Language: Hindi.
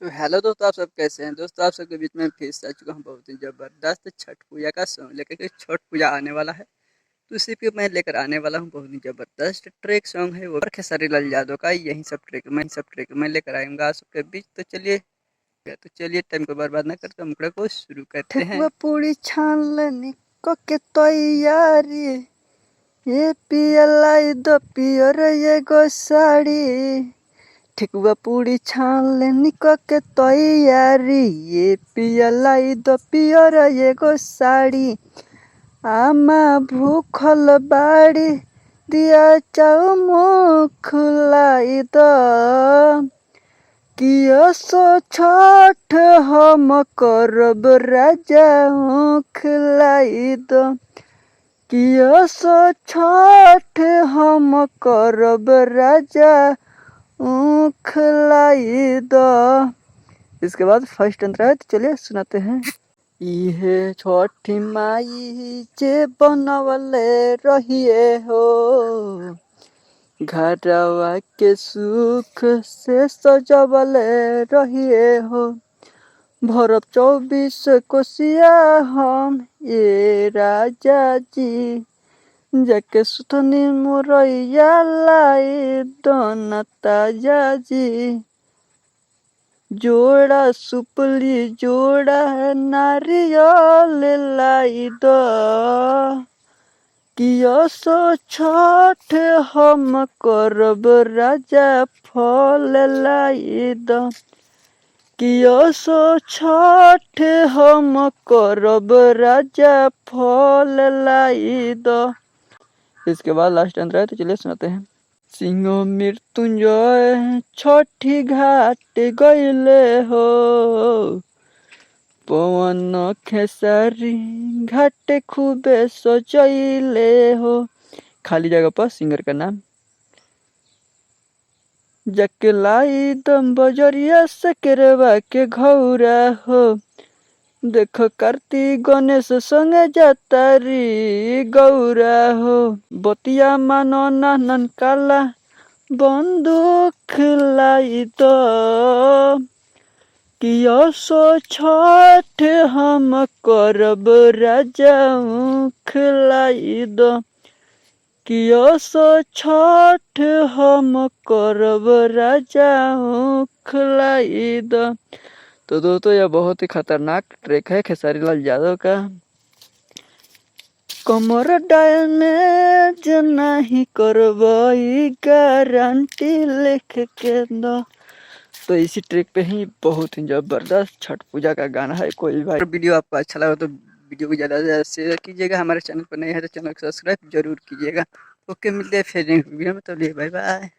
तो हेलो दोस्तों, आप सब कैसे हैं। दोस्तों, आप सबके बीच में फिर से आ चुका हूँ बहुत ही ज़बरदस्त छठ पूजा का सॉन्ग लेकर के। छठ पूजा आने वाला है तो उसी पे मैं लेकर आने वाला हूँ बहुत ही ज़बरदस्त ट्रैक सॉन्ग है वो खेसारी लाल यादव का। यही सब ट्रैक मैं लेकर आऊँगा आप सबके बीच। तो चलिए टाइम को बर्बाद ना करते मुकड़ा को शुरू करते हैं। ठेकुआ पूरी छान लेनी के तैयारी, ये पियलाई दो पियर ये गो साड़ी। ठेकुआ पूरी छान लेनी के तैयारी, ये पियलाई दो पियर ये गो साड़ी। आमा भूखल बाड़ी, दिया चाउ मुख लाई दो। कियो छठ हम करब राजा खिलाई दो। कियो छठ हम करब राजा खिलाई दो। इसके बाद फर्स्ट अंतरा है, तो चलिए सुनाते हैं। इहे छठी माई जे बनवले रहिए हो, घरवा के सुख से सजवले रहिए हो। भरब 24 कोसिया हम ये राजा जी, जाके सुथनी मोरैया लाई दोना ताजा जी। जोड़ा सुपली जोड़ा नारियल लाई दो। कियो छठ हम करब राजा फल लाई दो। कियो छठ हम करब राजा फल लाई दो। इसके बाद लास्ट अंतर है, तो चलिए सुनाते हैं। सिंह मृत्युंजय छठी घाट गईले हो, पवन खेसारी घाट खूबे सजैले हो। खाली जगह पर सिंगर का नाम। जाके लाई दम बजरिया से केरवा के घौरा हो। देखो कार्तिक गणेश संगे जातारी गौरा हो। बतिया मानो नानन काला बंदूक लाई दो। कियो छठ हम करब राजा खिलाई दो। कियो छठ हम करब राजा खिलाई दो। तो दोस्तों, यह बहुत ही खतरनाक ट्रैक है खेसारी लाल यादव का। कमर डैमेज नहीं करवाई गारंटी लिख के दो। तो इसी ट्रैक पे ही बहुत ही जबरदस्त छठ पूजा का गाना है। कोई भाई वीडियो आपको अच्छा लगा तो वीडियो को ज़्यादा से ज़्यादा शेयर कीजिएगा। हमारे चैनल पर नए हैं तो चैनल को सब्सक्राइब जरूर कीजिएगा। ओके, मिलते हैं फिर वीडियो में, तो लिए बाय बाय।